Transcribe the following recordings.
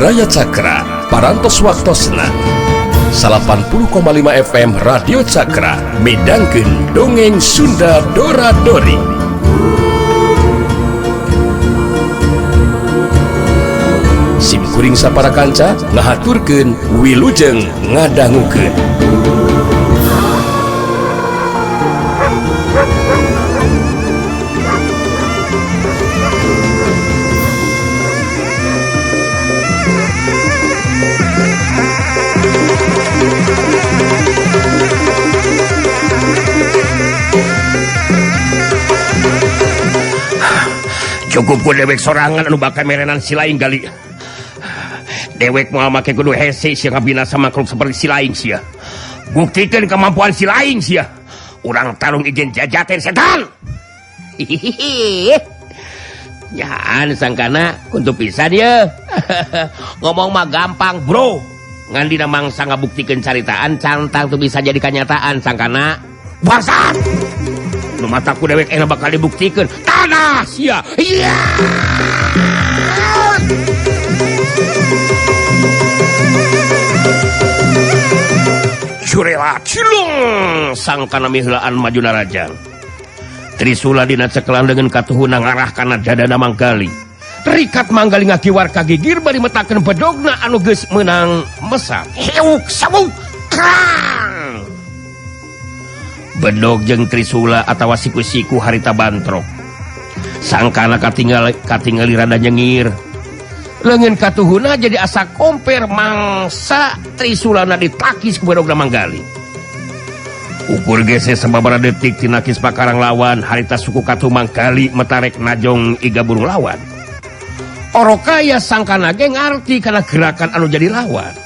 Raya Cakra parantos waktosna 80,5 FM Radio Cakra midangkeun dongeng Sunda Dora-Dori. Simkuring sapara kanca ngahaturkeun wilujeng ngadangukeun. Cukup ku dewek sorangan anu bakal merenan si lain gali. Dewek mau make kudu hese sia ngabinasa makhluk seperti si lain sia. Buktikeun kemampuan si lain sia. Urang tarung ijen jajaten setan. Nyaan sangkana kuntu pisan ye. Ngomong mah gampang, bro. Ngan dina mangsa ngabuktikeun caritaan cantang tuh bisa jadi kenyataan sangkana. Bangsat. Nu mataku dewek enak bakal dibuktikan tanah sia. Iya. Curela cilung sangkana mihlaan maju narajang. Trisula dina cekelan dengan katuhuna ngarah kana dadana Manggali. Rikat Manggali ngakiwar kagigir bari metakeun bedogna anu geus meunang mesat. Heuk sabuk krang. Bedog jeung Trisula atawa siku-siku harita bantrok. Sangkana katingali rada nyengir. Leungeun katuhuna jadi asa komper mangsa Trisulana ditakis ku bedogna Manggali. Ukur gese sababaraha detik tina kis pakarang lawan harita suku katuh Manggali metarek najong iga burung lawan. Orokaya sangkana ge ngarti kana gerakan anu jadi lawan.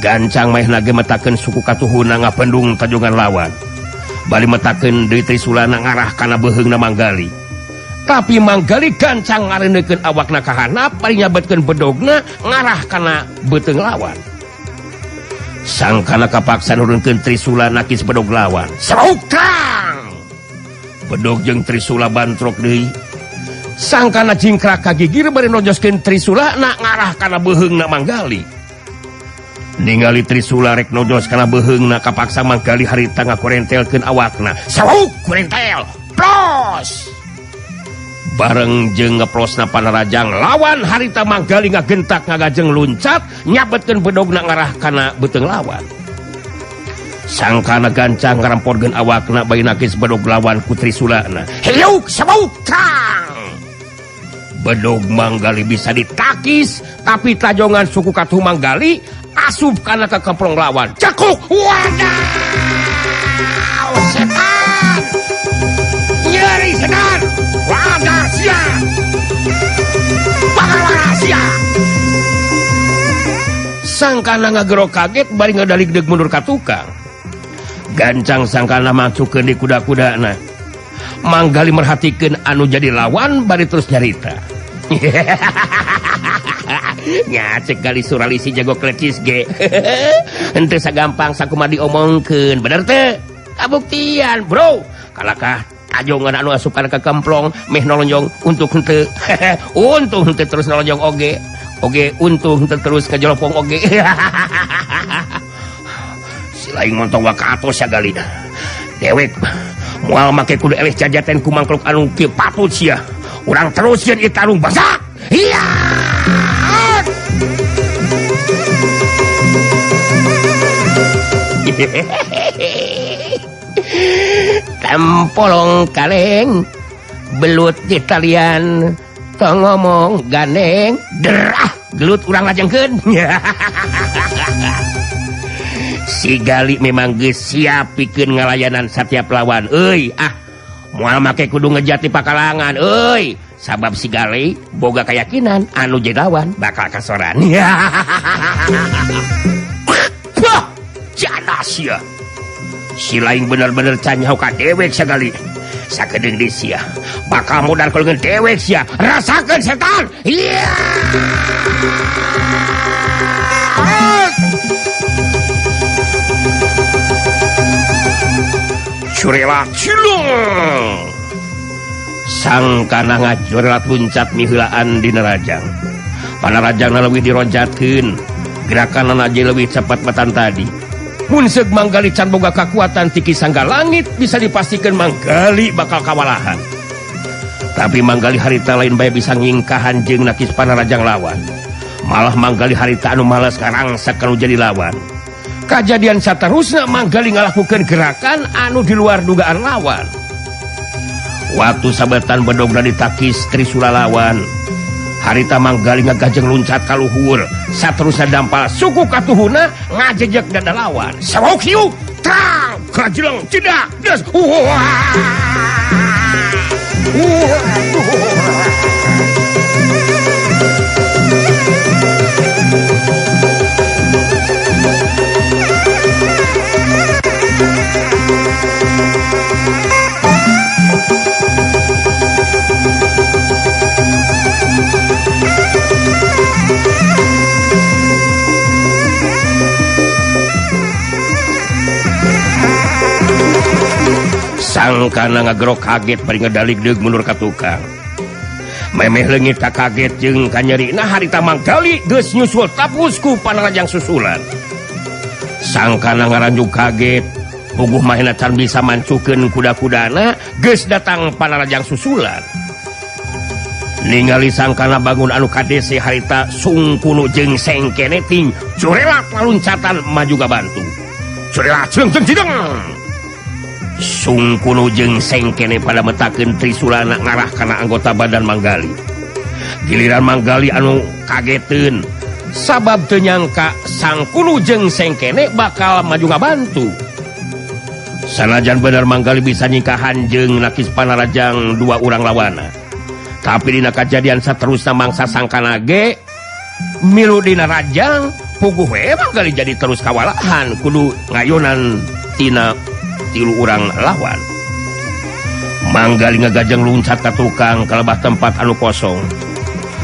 Gancang maehna ge metakeun suku katuhuna ngapendung tajongan lawan. Bali metakeun deui Trisulana ngarah kana beheungna Manggali. Tapi Manggali gancang ngareneukeun awakna ka handap bari nyabetkeun bedogna ngarah kana beuteung lawan. Sangkana kapaksa nurunkeun Trisulana kis bedog lawan. Serukang! Bedog jeung Trisula bantrok deui. Sangkana jingkrak kagigir bari nojoskeun Trisulana ngarah kana beheungna Manggali. Ningali Trisula rek nojos kana beheungna kapaksa Manggali harita ngakurentelkeun awakna. Saruk kurentel. Plos. Bareng jeung ngeplosna panarajang lawan harita Manggali ngagentak ngagajeng luncat nyabetkeun bedogna ngarah kana beuteung lawan. Sangkana gancang ngaramporkeun awakna bayi nakis bedog lawan ku Trisulana. Heuk sabuk kang. Bedog Manggali bisa ditakis tapi tajongan suku katuh Manggali asup kana ke kemplong lawan. Cekuk. Wadaw. Setan. Nyeri setan. Wadah sia. Bakal sia. Sangkana ngagero kaget bari ngadalig deug mundur ka tukang. Gancang sangkana masukeun di kuda-kudana. Manggali merhatikeun anu jadi lawan bari terus nyarita. Nya cek gali suralisi jago klecis ge. Henteu sagampang sakumaha diomongkeun. Bener teu? Kabuktian, bro. Kalakah tajongan anu asup kana ka kemplong meh nolonjong untuk henteu. Untung henteu terus nolonjong oge. Oge untung henteu terus ngajolopong oge. Si laing montong wa ka atos ya gali. Dewek moal make kudu eleh jajaten ku mangkluk anu kieu patut sia. Urang terus yen itarung basak. Iya. Tempolong kaleng belut di talian tong ngomong gandeng derah gelut urang lajengkeun. Si Gali memang geus siap pikeun ngalayanan setiap lawan. Euy, moal make kudu ngejati pakalangan. Euy, sabab si Gali boga keyakinan anu jadi lawan bakal kasoran. Jana sia. Si laing bener-bener canyaho ka dewek sagali. Sakedeung deui sia. Bakal modal keulungan dewek sia. Rasakeun setan. Iya. Curela cilung. Sang kana ngajorelat luncat miheulaan dina rajang. Panarajangna leuwih dironjatkeun, gerakanna aja leuwih cepat batan tadi. Mun seug manggali can boga kakuatan ti Kisangga Langit bisa dipastikan manggali bakal kawalahan. Tapi manggali harita lain bae bisa ngingkahan jeung nakis Panarajang lawan. Malah manggali harita anu males karangsak kalau jadi lawan. Kajadian saterusna manggali ngalakukeun gerakan anu di luar dugaan lawan. Waktu sabetan bedogna ditakis Trisula lawan, harita manggali ngagajeng luncat ka luhur, saterusna dampal suku katuhuna ngajejek dada lawan. Sawauk hiu, trang, krajileng, cedak, des. Sangkana ngagerok kaget bari ngedalik deug mundur ka tukang. Memeh leungit ka kaget jeung kanyerina harita manggali geus nyusul tapus ku Panarajang susulan. Sangkana ngaranjug kaget, puguh mahena can bisa mancukeun kuda-kudana geus datang Panarajang susulan. Ningali sangkana bangun anu kadese harita sungkunu jeung sengkene ting curelak laluncatan maju ka bantu. Curelak ceung cideng. Sungkunu jeung sengkene pada metakeun Trisulana ngarah kana anggota badan manggali. Giliran manggali anu kageteun sabab teu nyangka sangkunu jeung sengkene bakal maju ngabantu. Sanajan bener manggali bisa nyingkahan jeung nakis Panarajang dua urang lawana, tapi dina kajadian saterusna mangsa sangkana ge milu dina Rajang puguh we manggali jadi terus kawalahan kudu ngayonan tina tilu urang lawan. Manggali ngagajeng luncat ka tukang kalebah tempat anu kosong.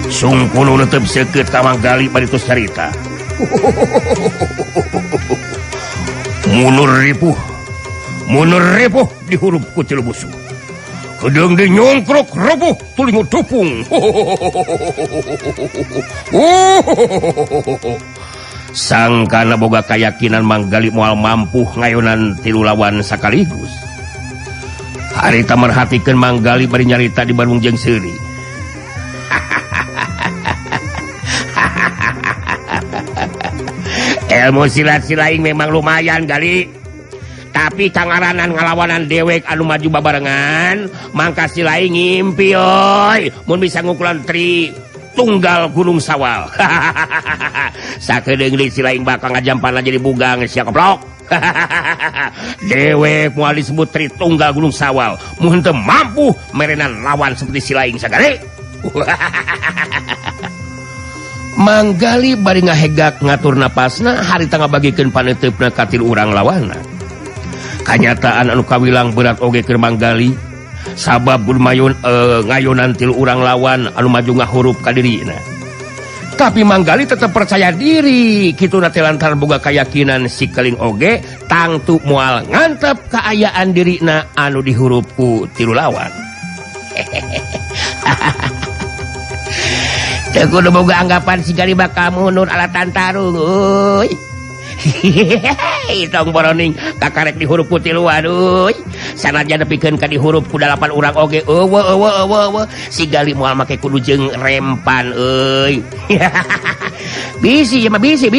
Sungkunu neuteup seukeut ka manggali bari tos carita. Munur ripuh dihurup ku Cilebusu. Kedeung di nyongkrok rebuh tuling tupung. Sangkana boga kayakinan manggali moal mampu ngayonan tilu lawan sakaligus. Harita merhatikeun manggali bari nyarita di Bandung jeung seuri. Ilmu silat-silaing memang lumayan gali. Tapi kangaranan ngalawanan dewek anu maju babarengan, mangka silaing ngimpi euy mun bisa ngukulan tri tunggal Gunung Sawal. Sakedeung deui silaing bakal ngajampana jadi bugang sia keplok. Dewek moal disebut tri tunggal Gunung Sawal, mun teu mampu merenan lawan seperti silaing sagale. Manggali bari ngahegak ngatur napasna harita ngabagikeun paneteupna ka tilu urang lawanna. Kanyataan anu kawilang berat oge keur manggali sabab bermayun ngayonan tilu urang lawan anu maju ngahurup ka dirina. Tapi manggali tetap percaya diri kituna teh lantaran boga kayakinan si keling oge tangtu moal ngantep kaayaan dirina anu dihurup ku tilu lawan. Teu kudu boga anggapan si gali bakal mundur ala tantarung euy. Tong boroning kakarek dihurup ku tiluan euy. Sanajan nepikeun ka dihurup ku 8 urang oge eueuh si gali moal make kudu jeung rempan euy. Bisi ya mah bisi.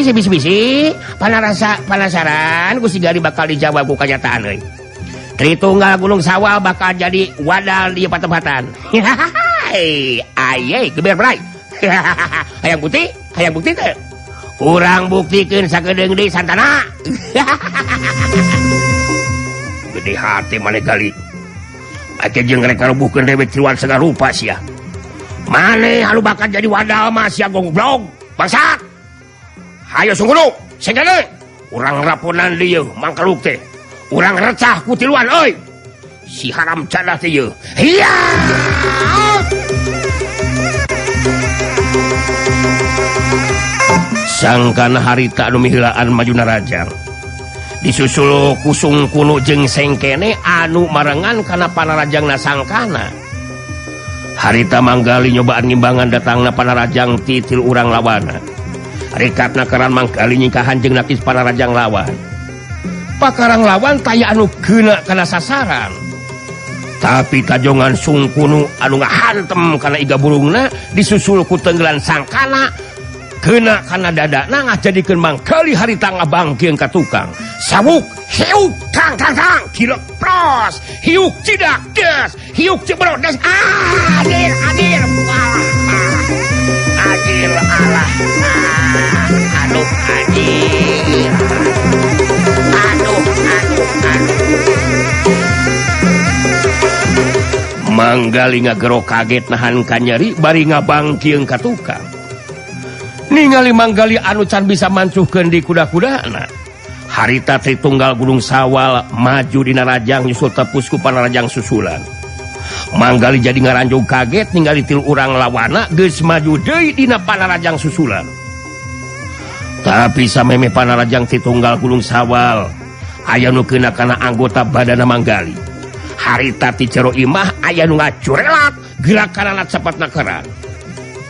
Penasaran ku si gali bakal dijawab ku kanyataan euy. Tritunggal Gunung Sawal bakal jadi wadal di patempatan. Aye geber berai. Hayang bukti teh. Urang buktikeun sakedeung deui santana. Gede hati maneh gali. Ake jeung rek ngarubuhkeun dewek tiluan sagarupa sia. Maneh halu bakal jadi wadal mah sia goblok. Bangsat. Hayo sungguh sengkene. Urang raponan dieu mangkeluk teh. Urang recah ku tiluan euy. Si haram cadah teh ieu. Hiya! Sangkana harita anu mihilaan majuna Rajang disusul kusung kuno jeung sengkene anu marengan kana Panarajangna sangkana. harita manggali nyobaan ngimbangan datangna Panarajang titil urang lawana. Rekatna keran manggali nyingkahan jeung nakis Panarajang lawan. Pakarang lawan taya anu geuna kana sasaran. Tapi tajongan Sungkunu anu ngahantem kana iga burungna disusul ku tenggelan sangkana geuna kana dadana ngajadikeun manggali harita ngabangkeun ka tukang. Sabuk hiuk tang tang tang kilek pros hiuk cidak des hiuk cibrodes adil adil adil Allah aduh adil aduh manggali ngagero kaget nahan kanyeri bari ngabangkeun ka tukang. Ningali manggali anu can bisa mancuhkeun di kuda-kudana. Harita Tritunggal Gunung Sawal maju dina rajang nyusul tepus ku Panarajang susulan. Manggali jadi ngaranjung kaget ningali tilu urang lawana geus maju deui dina Panarajang susulan. Tapi sameme Panarajang Tritunggal Gunung Sawal aya nu keuna kana anggota badana manggali. Harita ti Cero Imah aya nu ngacurelat gerakanana cepatna keran.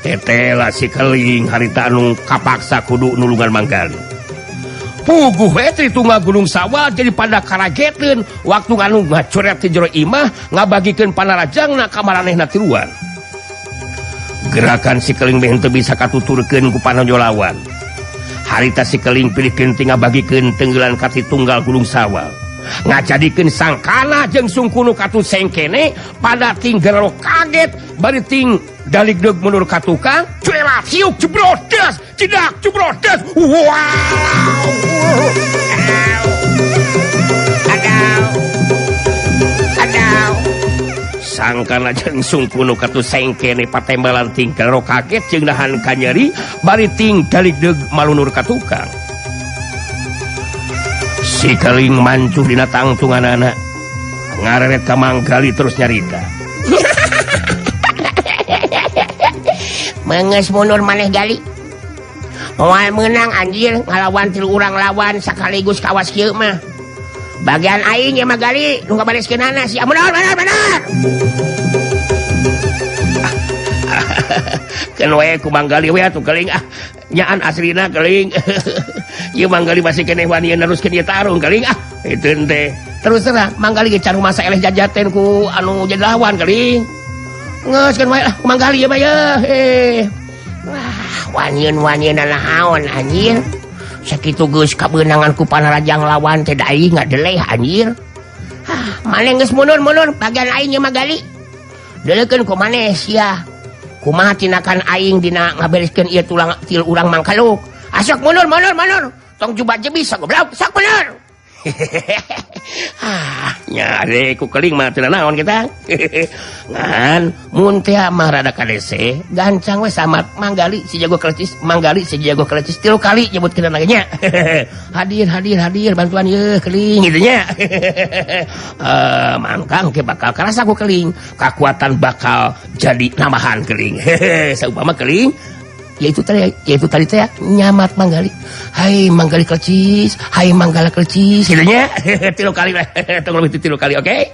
Tetela si keling harita anu kapaksa kudu nulungan manggali. Puguh we Tritunggal Gunung Sawal jadi pada karageteun waktu anu ngacoret ti Jero Imah ngabagikeun Panarajangna ka maranehna tiluan. Gerakan si keling meh teu bisa katuturkeun ku panojo lawan. Harita si keling pilihkeun ti ngabagikeun tenggelan ka Tritunggal Gunung Sawal. Ngajadikeun sangkana jeung Sungkunu katu sengkene pada tinggal kaget bari ting daligdeug mundur ka tukang curelat hiuk jebrodes cidak jebrodes wow adau sangkana jeung Sungkunu katu sengkene patembalan tinggal kaget jeung nahan kanyeri bari ting daligdeug malunur ka tukang. Si keling mancuh dina tangtunganana ngareret ka manggali terus nyarita. Menges mundur maneh gali. Moal menang anjir ngalawan tilu urang lawan sakaligus kawas kieu mah. Bagian aing ya mah gali nu ngabareskeunana sia mundur benar. Keun we ku manggali we atuh keling nyaan aslina keling. Ieu manggali masih keneh wani neruskeun ieu tarung keling itu teh. Terus terang manggali ge can masa eleh jajaten ku anu jadi lawan keling. Ngeuskeun wae lah ku manggali ya mah ya. Wah, wanyeun-wanyeun naon anjir. Sakitu geus kabeunangan ku Panarajang lawan teh da aing ngadeleh anjir. Maneh geus mundur bagian aing ya mah gali. Deulekeun ku maneh sia. Kumaha tinakan aing dina ngabereskeun ieu tulang til urang mangkaluk. Asok mundur. Tong jubat jebis goblok, sok mundur. Nyare ku keling mah teu naon kita. Ngan mun teh mah rada kadese, gancang we samat manggali si jago kelecis, tilu kali nyebutkeun nya. Hadir bantuan ye keling gitu nya. Mangkang ke bakal karasa ku keling, kakuatan bakal jadi nambahan keling. Saupama keling yaitu tadi teh nyamat manggali. Hai manggali kelecis, hai manggala kelecis gitu nya. Tilu kali lah. Tong lebih tilu kali, oke?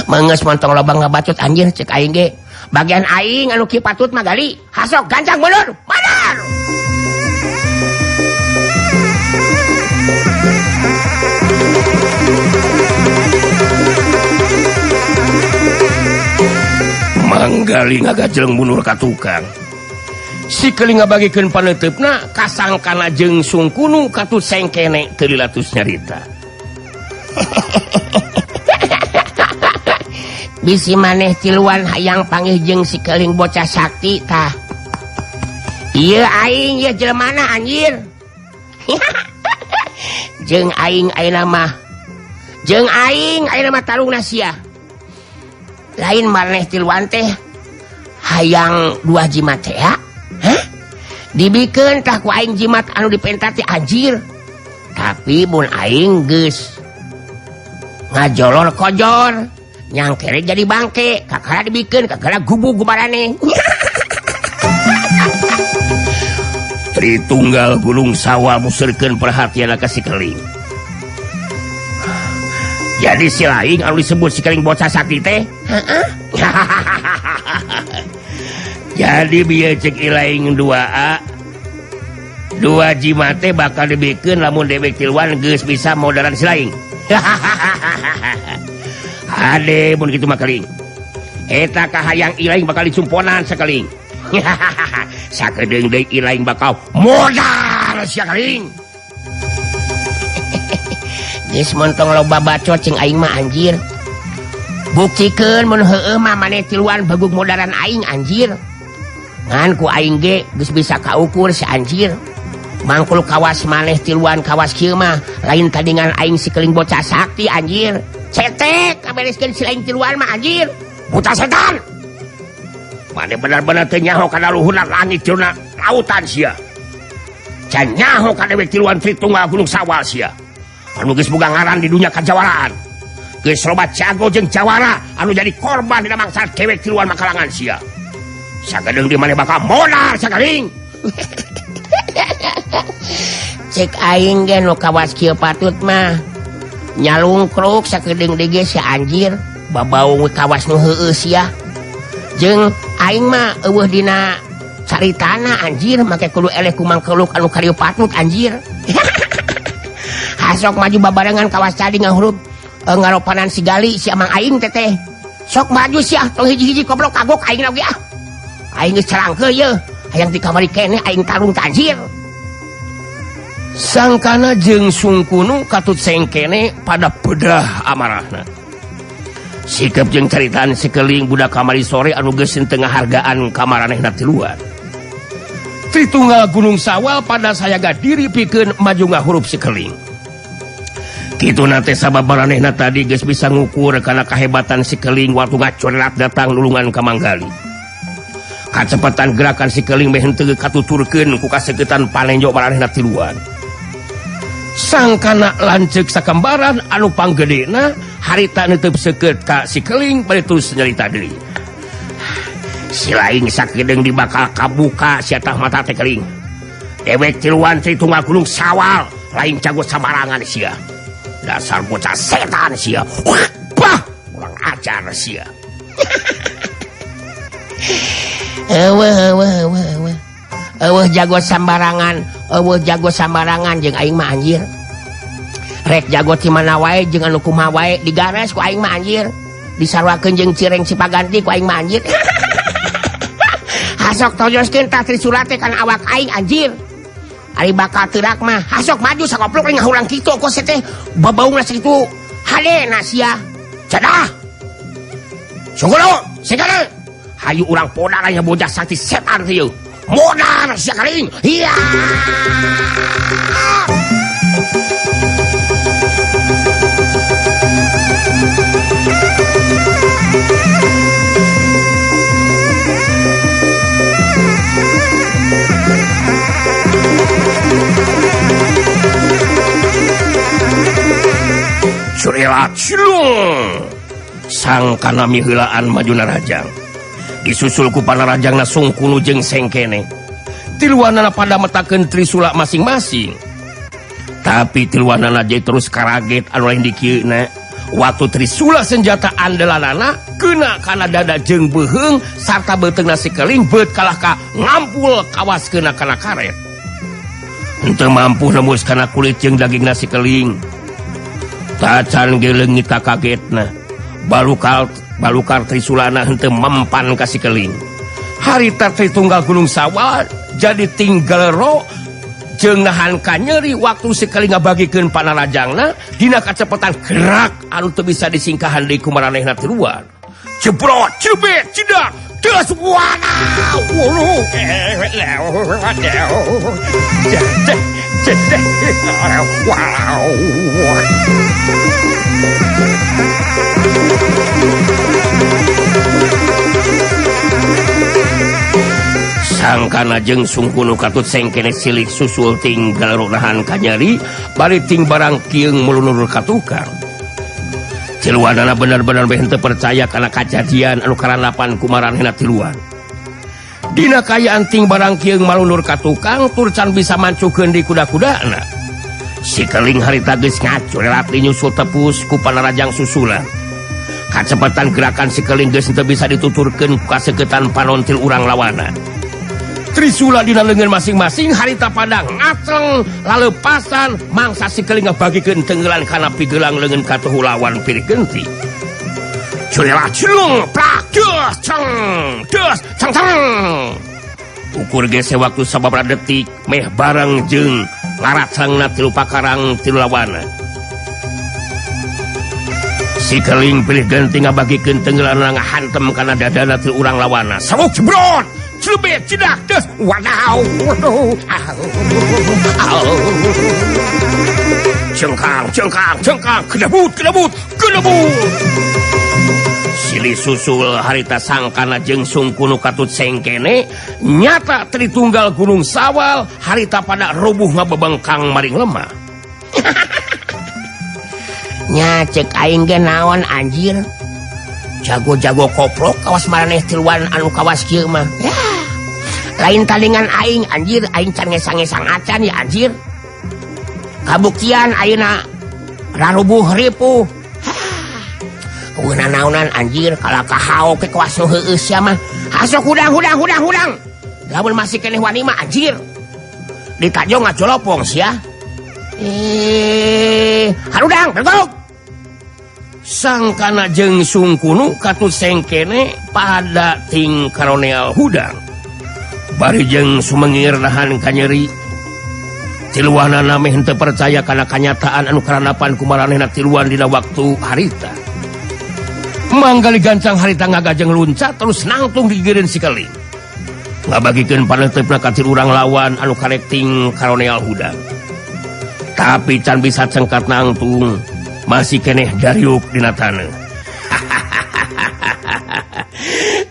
Menges montong lobang ngabacot anjir cek aing ge. Bagian aing anu kieu patut mah gali. Hasok gancang mundur. Mundur. Manggali ngagajeleng mundur ka tukang. Si keling ngabagikeun paneutupna kasangkana jeung Sungkunu katu sengkene teu dilatus nyarita. Bisi maneh tiluan hayang panggih jeung si keling bocah sakti tah. Ieu aing ieu jelemana anjir. Jeung aing ayeuna mah tarungna sia. Lain maneh tiluan teh hayang dua jimat teh ya. Hah? Dibikeun tah ku aing jimat anu dipenta teh anjir. Tapi mun aing geus ngajolor kojor, nyangkere jadi bangke, kakara dibikeun, kakara gubu gubarane. Tritunggal Gunung Sawal muserkeun perhatian ka si keling. Jadi si laing anu disebut si keling bocah sakti teh. Jadi bieu cek ilaing 2A 2 jimate bakal dibikeun lamun dewek tiluan geus bisa modalan si laing. Ade mun kitu mah keling. Eta kahayang ilaing bakal dicumponan sakeling. Sakedeung deui ilaing bakal modal sia keling. Geus montong loba bacot cing aing mah anjir. Buktikeun mun heueuh mah maneh tiluan bagug modalan aing anjir. Ngan ku aing ge geus bisa kaukur si anjir. Mangkul kawas maneh tiluan kawas kieu mah lain tandingan aing si keling bocah sakti anjir. Cetek kabereskeun si lain tiluan mah anjir. Buta setan. Maneh benar-benar teu nyaho kana luhurna langit jeung lautan sia. Can nyaho ka dewek tiluan Tritunggal Gunung Sawal sia. Anu geus boga ngaran di dunia kajawaraan. Geus loba jago jeung jawara anu jadi korban dina mangsa dewek tiluan makalangan sia. Sagedeung di maneh bakal modal sakaling. Cek aing ge nu kawas kieu patut mah nyalungkruk sakedeung deui si anjir babaung kawas nu heueuh sia. Jeung aing mah eueuh dina caritana anjir make kudu eleh ku mangkeluk anu karieu patut anjir. Hasok maju babarengan kawas tadi ngahurup ngaropanan si gali si amang aing teteh. Sok maju sia tong hiji-hiji goblok kagok aing lagi ah. Aing geus calangkeun ye, hayang di kamari keneh aing tarung anjir. Sangkana jeung sungkunu katut sengkene pada pedah amarahna. Sikap jeung caritaan sekeling budak kamari sore anu geus tengah hargaan kamaranehna tiluan. Tritunggal Gunung Sawal pada sayaga diri pikeun maju ngahurup sekeling. Kituna teh sababaranehna tadi geus bisa ngukur kana kahebatan sekeling waktu ngacorelat datang nulungan ka Manggali. Kacepatan gerakan sekeling meh henteu katuturkeun ku kaseuketan panenjo maranehna tiluan. Sangkana lanceuk sakambaran anu panggedena harita neuteub seukeut ka sikeling bari terus nyarita deui. Si laing sakedeung dibakal kabuka sia tah mata teh keling. Dewek tiluan Tritunggal Gunung Sawal lain jago samarangan sia. Dasar bocah setan sia. Bah, kurang ajar sia. Eueuh jago sambarangan, jeung aing mah anjir. Rek jago ti mana wae jeung anu kumaha wae digares ku aing mah anjir. Disarwakeun jeung cireng Cipaganti ku aing mah anjir. Hasok tojoskeun tah Trisula teh kana awak aing anjir. Ari bakal teurak mah hasok maju sakoplok ring ngahurang kitu kos teh babaungna sakitu hadena sia. Cadah. Sungguh segala. Hayu urang podal aya bocah sakti setan teh yeuh. Modal sia kaling. Iya. Curelat cilung. Sangkana miheulaan majuna rajang. Disusul ku panarajangna sungkunu jeung sengkene. Tiluanana pada metakeun Trisula masing-masing. Tapi tiluanana jadi terus karaget anu lain dikieuna. Waktu Trisula senjata andalanana kena kana dada jeung beuheung sarta beuteungna sikeling beut kalah ka ngampul kawas kena kana karet. Henteu mampu nembus kana kulit jeung dagingna sikeling. Tacan ge leungit ka kagetna. Balukar Trisulana henteu mempan ka sikeling. Harita Tritunggal Gunung Sawal jadi tinggal ro jeung nahan ka nyeri waktu sikeling ngabagikeun panarajangna dina kacepetan gerak anu teu bisa disingkahan deui ku maranehna tiluan. Jebrot, cebet, cedak, das wanaw. Sangkana jeung sungkunu katut sengkene silih susul tinggal ronahan kanyari bari ting barang kieung melunur ka tukang. Tiluanana benar-benar henteu percaya kana kajadian anu karanapan ku maranehna tiluan. Dina kayaan ting barang kieung malunur ka tukang tur can bisa mancukeun di kuda-kudana. Sikeling harita geus ngacurelat nyusul tepus ku Panarajang susulan. Kacepatan gerakan sikeling geus teu bisa dituturkeun ku kaseketan panontil urang lawana. Trisula dina leungeun masing-masing harita pada ngatreng lalepasan mangsa sikeling ngabagikeun tenggelan kana pigelang leungeun katuhu lawan pilih genti. Curela culung plak des ceng. Ukur ge waktu sababaraha detik meh bareng jeung laracangna tilu pakarang tilu lawana. Sikeling pilih genti ngabagikeun tenggelan ngahantem kana dadana tilu urang lawana. Sabuk jebrot celebet cedak des wadaw cengkang kedabut silih susul harita sangkana jeung sungkunu katut sengkene nyata Tritunggal Gunung Sawal harita pada rubuh ngabebengkang maring lemah. Nya cek aing ge naon anjir, jago-jago koplok kawas maraneh tiluan anu kawas kieu mah ya, lain tandingan aing anjir, aing can ngesang-ngesang acan ya anjir, kabuktian ayeuna rarubuh ripuh. Ueuna naonan anjir, kala kahao ke kawas nu heueus sia mah hasok hudang lamun masih keneh wani mah anjir ditajong ngajolopong sia. Harudang bergolok sangkana jeung sungkunu katut sengkene pada ting karoneal hudang bari jeung sumengir nahan kanyeri tiluanana meh henteu percaya kana kanyataan anu karanapan ku maranehna tiluan dina waktu harita. Manggali gancang harita ngagajeng luncat terus nangtung digireun sikeling ngabagikeun paneuteupeuna ka tilu urang lawan anu karek ting karoneal hudang. Tapi can bisa cengkat nangtung masih keneh dariuk dina taneuh.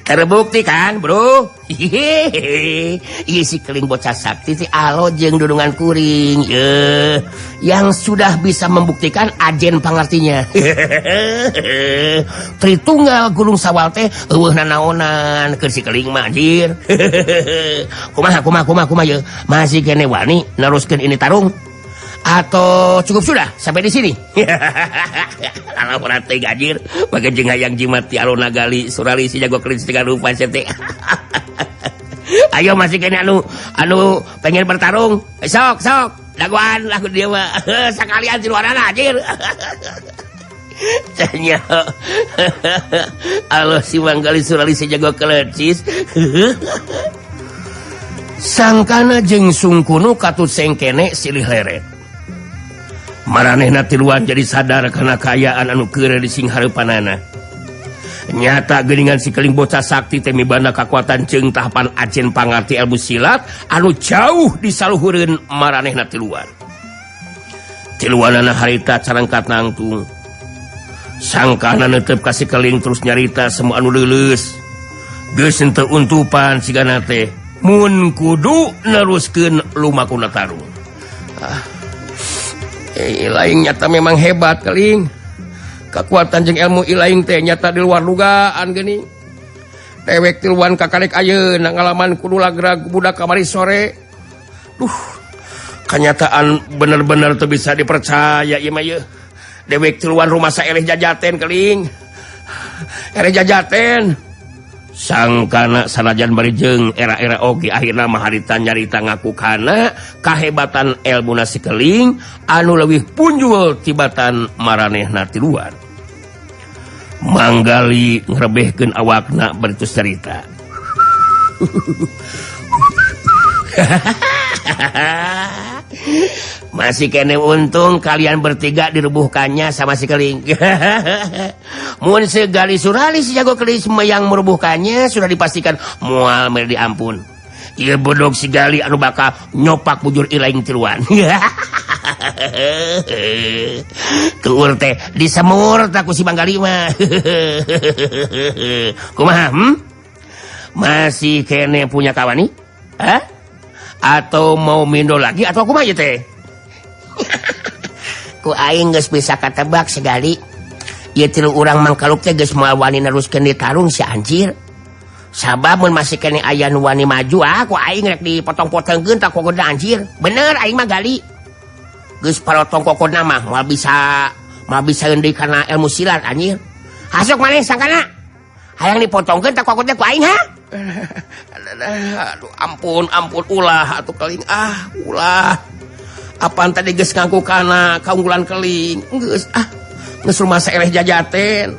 Terbukti kan bro? Iya si keling bocah sakti si alo jeung dudungan kuring yang sudah bisa membuktikan ajen pangartinya. Tritunggal Gunung Sawal teh eueuhna naonan keur si keling mah anjir. Kumaha ye masih keneh wani neruskeun ini tarung atau cukup sudah sampai di sini? Kalau berarti gajir, bagai jeung hayang jimat ti aluna gali surali si jago kelis tiga rupa sete. Ayo masih kene anu pengen bertarung, sok daguan lagu dia mah sakalian di luaran anjir. Tanya, Allah si manggali surali si jago kelis. Sangkana jeung sungkunu katut sengkene silih leret. Maranehna tiluan jadi sadar karena kayaan anu keure di sing hareupanana. Nyata geuningan sikeling bocah sakti teh mibanda kakuatan jeung tahapan ajen pangarti ilmu silat anu jauh disaluhureun maranehna tiluan. Tiluanana harita carangkat nangtung. Sangkana neuteup ka sikeling terus nyarita semua anu leuleus. Geus henteu untupan sigana teh mun kudu neruskeun lumakuna tarung. Ilaing nyata memang hebat keling. Kekuatan jeung ilmu ilaing teh nyata di luar dugaan geuning. Dewek tiluan kakarek ayeuna ngalaman kudu lagrag budak kamari sore. Kenyataan bener-bener teu bisa dipercaya ieu mah ye. Dewek tiluan rumah saeleh jajaten keling. Ere jajaten. Sangkana sanajan bari jeung era-era oge akhirna mah harita nyarita ngakukana kahebatan elmuna sikeling anu leuwih punjul tibatan maranehna tiluan. Manggali ngrebehkeun awakna baritus cerita. Masih kene untung kalian bertiga dirubuhkannya sama si keling. Mun segali surali si jago kelis yang merubuhkannya sudah dipastikan moal mere diampun. Ieu bodog si gali anu bakal nyopak bujur ilaing tiluan. Tuur teh disemur tak ku si Banggali mah. Kumaha? Masih kene punya kawan nih? Hah? Atau mau mindo lagi atau kumaha ieu teh? Ku aing geus bisa katebak segali. Ieu tilu urang mangkaluk teh geus moal wani neruskeun ditarung si anjir. Sabab mun masih kene aya nu wani maju ku aing rek dipotong-potongkeun tak kogoda anjir. Bener aing mah gali. geus parotong kokona mah moal bisa eundeui kana ilmu silat anjir. Hasok maneh sangkana. Hayang dipotongkeun tak kokotna ku aing ha? Aduh, ampun ulah atuh keling ulah. Apaan tadi geus ngaku kana kaunggulan keling. Geus rumah saeleh jajaten.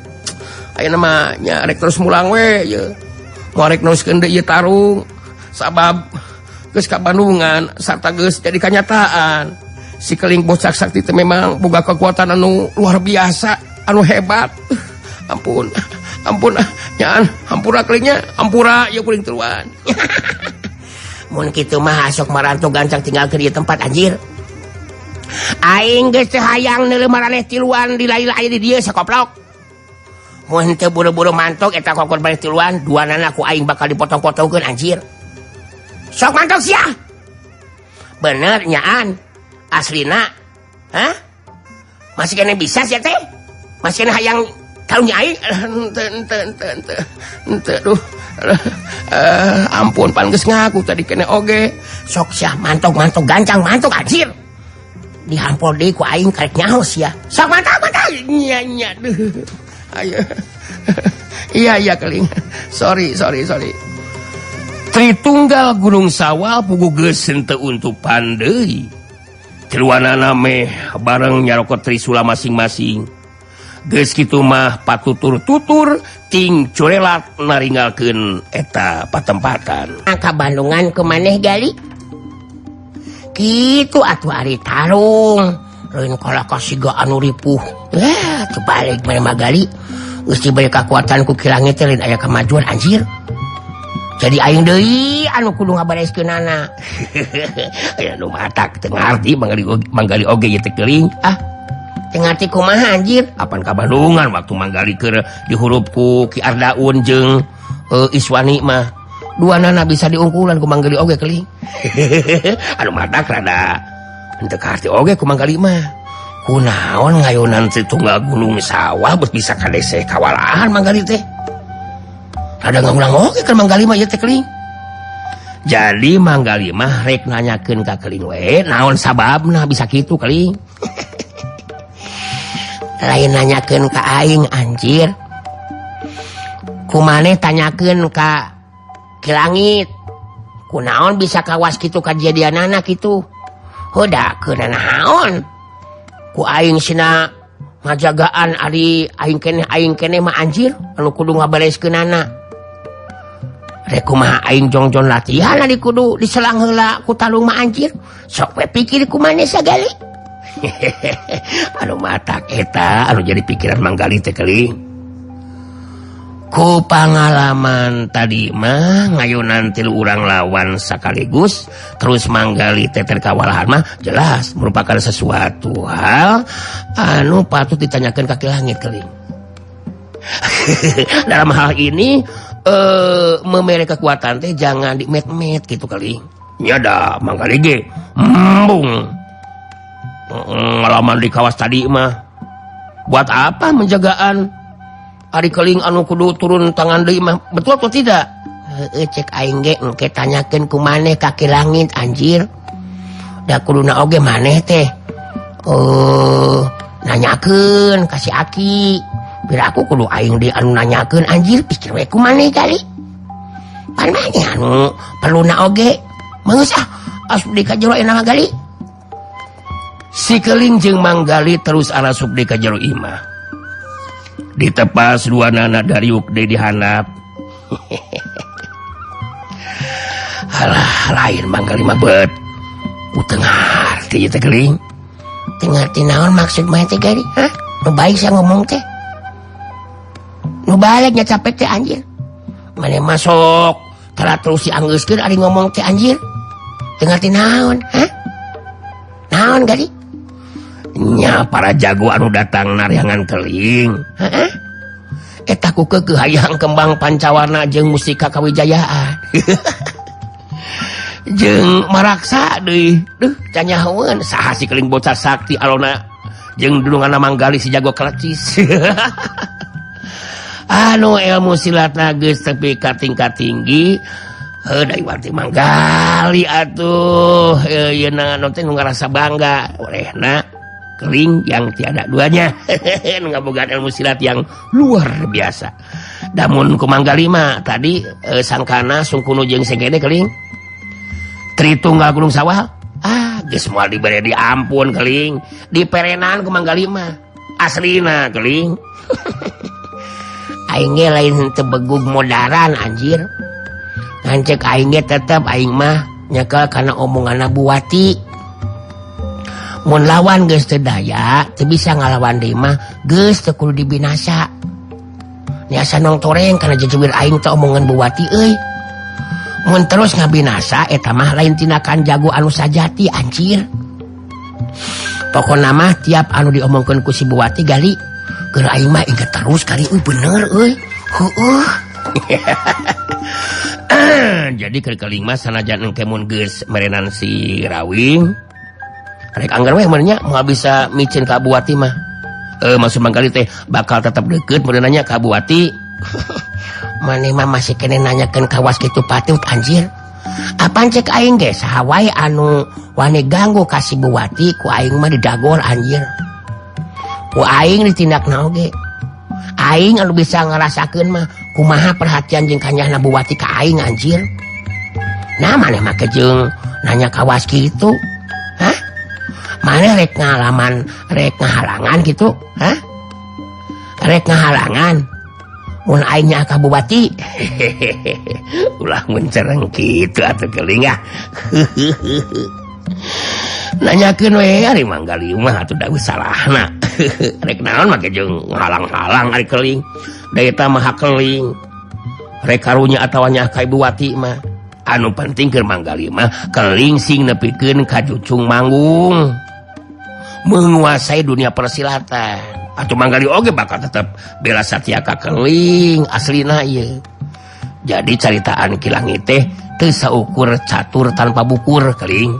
Ayeuna mah nya rek terus mulang we ye. Moal rek neruskeun deui ieu tarung. Sabab geus ka Bandungan sarta geus jadi kanyataan. Si keling bocah sakti teh memang boga kekuatan anu luar biasa, anu hebat. Ampun nyaan hampura kelingnya hampura ya kuring turuan. Mun kitu mah hasok maranto gancang tinggalkeun ieu tempat anjir. Aing geus teu hayang neuleum maraneh tiluan di lain-lain di dieu sakoplok. Mun teu buru-buru mantok eta kokot balik tiluan, duanana ku aing bakal dipotong-potongkeun anjir. Sok mantok sia. Bener nyaan. Aslina. Hah? Masih kene bisa sia teh? Masih kene hayang karunya aing? Ente. Duh. Ampun pan geus ngaku tadi kene oge. Sok sia mantok gancang mantok anjir. Dihampol deui ku aing karek nyaho sia. Sok mantok. Nya duh. Ayo. Iya keling. Sorry. Tritunggal Gunung Sawal pugu geus henteu untupan deui. Tiluanana meh bareng nyarokot Trisula masing-masing. Geus kitu mah patutur-tutur ting curelat naringgalkeun eta patempatan. Ka Bandungan ke maneh gali? Kitu atuh ari tarung. Lain kala kasiga anu ripuh. Teu balik maneh mah gali. Geus diberi kekuatan ku kilangit teh lain aya kamajuan anjir. Jadi aing deui anu kudu ngabareskeunana. Aya nu matak teu ngarti manggali oge ieu teh keuling. Teu ngarti kumaha anjir? Apan ka Bandungan waktu manggali keur dihurup ku Ki Ardaun jeung Iswani mah. Duanana bisa diungkulan ku manggali oge keuling. Anu matak rada henteu karti oge ku manggali mah. Kunaon ngayunan Tritunggal Gunung Sawal beus bisa kadese kawalahan manggali teh. Ada ngulang oge kan manggali mah ieu teh keuling. Jadi manggali mah rek nanyakeun ka keuling we naon sababna bisa kitu keuling. Lain nanyakeun ka aing anjir. Kumaneh tanyakeun ka Kilangit. Kunaon bisa kawas kitu kajadianana kitu. Hodakeun naon? Ku aing sina ngajagaan ari aing kene mah anjir anu kudu ngabareskeunana. Rek kumaha aing jongjon latihan ari kudu diselang heula ku talung mah anjir. Sok we pikir kumaneh sagali. Anu matak eta anu jadi pikiran manggali teh keuling. Ku pangalaman tadi mah ngayunan 3 urang lawan sakaligus terus manggali teh terkawalahan mah jelas merupakan sesuatu hal anu patut ditanyakeun ka Kilangit keuling. Dalam hal ini memere kekuatan teh jangan dimet-met gitu keuling. Nya da manggali ge embung. Ngalaman di kawas tadi mah buat apa menjagaan ari keuling anu kudu turun tangan deui mah betul atau tidak? Cek aing ge engke tanyakeun ku maneh ka Kilangit anjir. Da kuduna oge maneh teh nanyakeun ka si Aki. Bila aku kudu aing di anu nanyakeun anjir pikir we ku maneh kali. Pan maneh anu perluna oge meungeus asup di ka jero eunah gali. Si keuling jeung manggali terus arasup di ka jero imah. Ditepas duanana dariuk deui dihandap. Halah lain manggali mah beut. Ku teu ngarti ieu teh keuling. Teu ngarti naon maksud mah teh gali? Hah? Nu baik saya ngomong teh. Nu balik nya capek teh anjir. Maneh masuk telat terus dianggeuskeun ari ngomong teh anjir. Teu ngarti naon, hah? Naon gali? Nya para jago anu datang nariangan keuling. Heeh. Eta ku keukeuh hayang kembang pancawarna jeung mustika kawijayaan. Jeung maraksa deui. Duh, canyahoeun saha si keuling bocah sakti alona jeung dulunganna manggali si jago kelecis. Anu ilmu silatna geus tepi ka tingkat tinggi Heuh warti manggali atuh. Ieu nu ngarasa bangga orehna keling yang tiada duanya. Nu ngabogaan ilmu silat yang luar biasa. Damun ku manggali mah tadi sangkana sungkunu jeung segede keling. Tritunggal Gunung Sawal. Geus moal dibere di ampun keling. Diperenan ku manggali mah. Aslina keling. Aing ge lain teu begug modaran anjir. Ngancek aing ge tetep aing mah nyekel kana omonganna Bu Wati. Mun lawan geus teu daya, teu bisa ngalawan deui mah geus teu kudu dibinasa. Niasa nong toreng kana jejeubeur aing teh omongan Bu Wati euy. Mun terus ngabinasa eta mah lain tindakan jago anu sajati anjir. Pokona mah tiap anu diomongkeun ku si Bu Wati gali keur aing mah inget terus kali bener euy. Heueuh. Jadi keling mah sanajan engke mun geus merenan si Rawing rek anggar we merenya moal bisa micin ka Bu Wati mah. Maksud manggali teh bakal tetep deukeut meunanya ka Bu Wati. Maneh mah masih kene nanyakeun kawas kitu patut anjir. Apaan cek aing ge saha wae anu wani ganggu ka si Bu Wati ku aing mah didagor anjir. Ku aing ditindakna oge. Aing anu bisa ngarasakeun mah kumaha perhatian jeung kanyahna Bu Wati ka aing anjir. Nah maneh mah kejeung nanya kawas kitu. Hah? Maneh rek ngalaman, rek ngahalangan gitu? Hah? Rek ngahalangan. Mun aing nya ka Bu Wati. Ulah mencereng kitu atuh geuling ah. Nanyakeun we ari manggali mah atuh da salahna. Rek naon make jeung halang-halang ari keling. Da eta mah keling. Rek karunya atawa nya ka Ibu Wati mah. Anu penting keur manggali mah keling sing nepikeun ka jucung manggung. Menguasai dunia persilatan. Atuh manggali oge bakal tetep bela satya ka keling aslina ieu. Jadi caritaan Kilangit teh teu saukur catur tanpa bukur keling.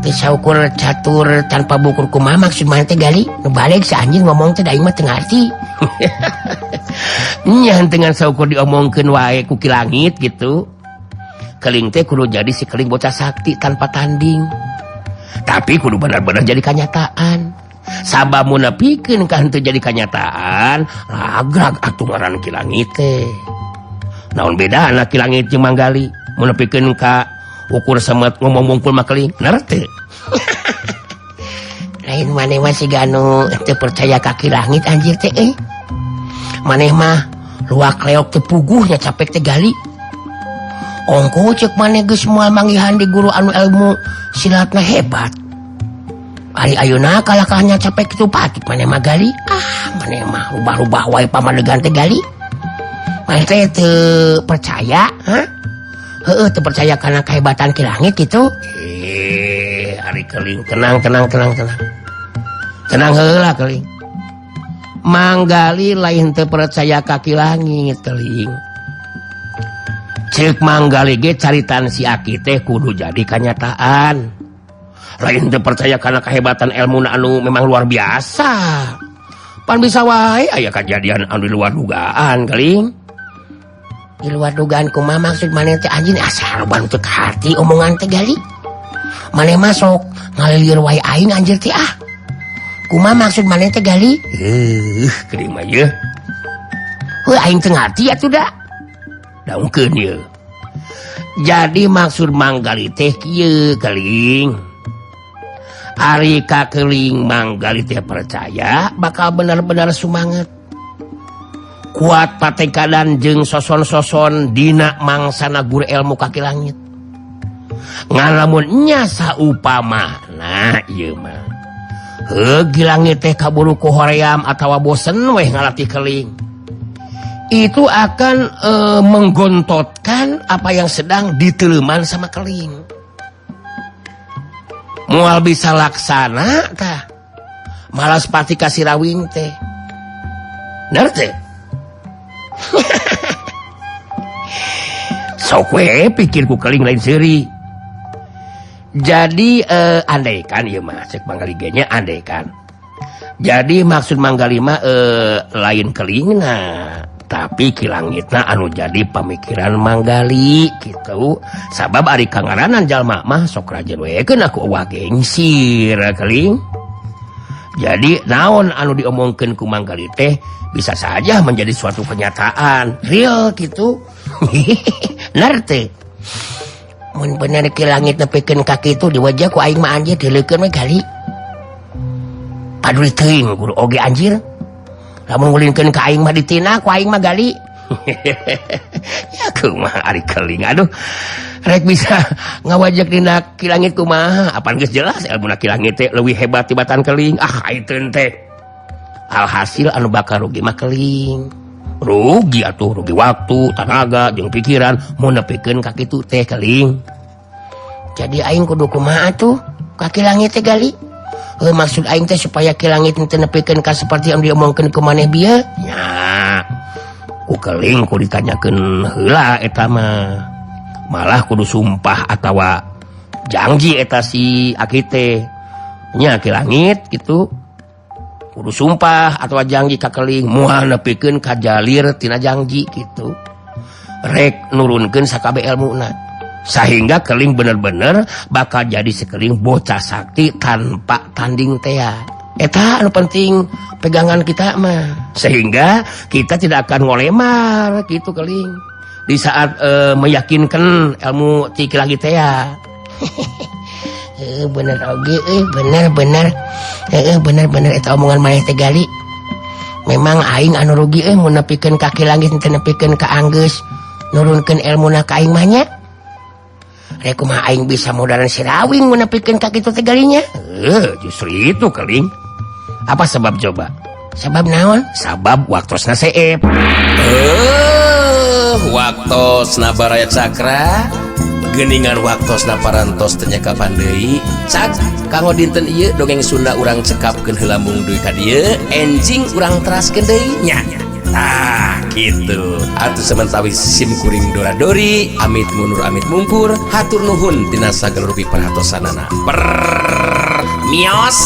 Saukur catur tanpa bukur kumaha maksud mana teh gali? Nu balik si anjing ngomong teh da aing mah teu ngarti. Nya dengan saukur diomongkeun wae ku Kilangit gitu. Keling teh kudu jadi si keling bocah sakti tanpa tanding. Tapi kudu benar-benar jadi kenyataan. Sabamun nepikeun ka henteu jadi kenyataan, ragrag atuh ngaran Kilangit teh. Naon beda anak Kilangit jeung manggali? Mun nepikeun ka ukur semet ngomong mungkul mah keling, bener teu? Lain maneh mah siga anu teu percaya ka Kilangit anjir teh euy. Maneh mah luak leok teu puguhnya capek teh gali. Ongko cek maneh geus moal manggihan di guru anu ilmu silatna hebat. Ari ayeuna kalakahnya capek kitu patut maneh mah gali. Maneh mah rubah-rubah wae pamadegan teh gali. Maneh teh teu percaya, hah? Heueuh teu percaya kana kehebatan Kilangit gitu. Ari keling tenang. Tenang heula keling. Manggali lain teu percaya ka Kilangit keling. Cek manggali ge caritan si Aki teh kudu jadi kenyataan. Lain teu percaya kana kehebatan ilmu anu memang luar biasa. Pan bisa wae aya kejadian anu di luar dugaan keling. Di luar dugaan kumaha maksud maneh teh anjing asal ban teu ka hati omongan teh gali. Maneh masuk ngalilir wae aing anjir teh ah. Kumaha maksud maneh teh gali? Keling mah yeuh. Heuh aing teu ngarti atuh da. Daungkeun ieu. Jadi maksud manggali teh kieu keling. Ari ka keling manggali teh percaya bakal benar-benar sumanget. Kuat patekadan jeung soson-soson dina mangsana guru ilmu ka Kilangit. Ngalamun nya saupamana ieu mah. Heuh Kilangit teh kaburu ku hoream atawa bosen weh ngalatih keling. Itu akan menggontotkan apa yang sedang diteleman sama keling. Mual bisa laksana tah malas pati kasih Rawing teh. Bener teh? Sok we pikirku keling lain seuri. Jadi andaikan ieu mah cek manggali ge nya andaikan. Jadi maksud manggali mah lain kelingna tapi kilangitna anu jadi pamikiran manggali gitu sabab ari kangaranan jalma mah sok rajin wekeun aku eueuh gengsir keling. Jadi naon anu diomongkeun ku manggali teh bisa saja menjadi suatu kenyataan real gitu. Nerte mun bener kilangit nepikeun ka kitu di wajah ku aing mah anjeun dileukeun we gali paduli teuing kudu oge anjir. Lamun ngulinkeun ka aing mah ditina ku aing mah gali. Ya kumaha ari keling aduh rek bisa ngawajak dina kilangit kumaha apan geus jelas elmuna kilangit teh leuwih hebat tibatan keling aiteun teh alhasil anu bakal rugi mah keling rugi atuh rugi waktu tenaga jeung pikiran mun nepikeun ka kitu teh keling. Jadi aing kudu kumaha atuh ka kilangit teh gali. Maksud aing teh supaya kilangit teu nepikeun ka seperti yang diomongkeun ku maneh bieu nya ku keling ku ditanyakeun heula eta mah malah kudu sumpah atawa janji eta si aki teh nya kilangit gitu kudu sumpah atawa janji ka keling moal nepikeun ka jalir tina janji gitu rek nurunkeun sakabeh elmuna sehingga keling bener-bener bakal jadi sekeling bocah sakti tanpa tanding teh. Eta anu penting pegangan kita mah sehingga kita tidak akan ngolemar gitu keling di saat meyakinkan ilmu ti lagi teh. Bener oge bener eta omongan maneh teh gali. Memang aing anu rugi mun nepikeun kaki langit teu nepikeun ka anggeus nurunkeun ilmuna ka aing mah nya. Rek kumaha aing bisa modalan sirawing mun nepikeun ka kitu teh galinya. Justru itu keling. Apa sebab coba? Sebab naon? Sabab waktosna seep. Waktosna baraya cakra. Geningan waktosna parantos teu nya kapan deui. Cak kanggo dinten ieu dongeng Sunda urang cekapkeun heula mung duy ka dieu, enjing urang teraskeun deui nya. Tah gitu. Atuh sementawis sim kuring dora-dori, amit mundur amit mungkur, hatur nuhun tina sagala rupi perhatosanana. Mios.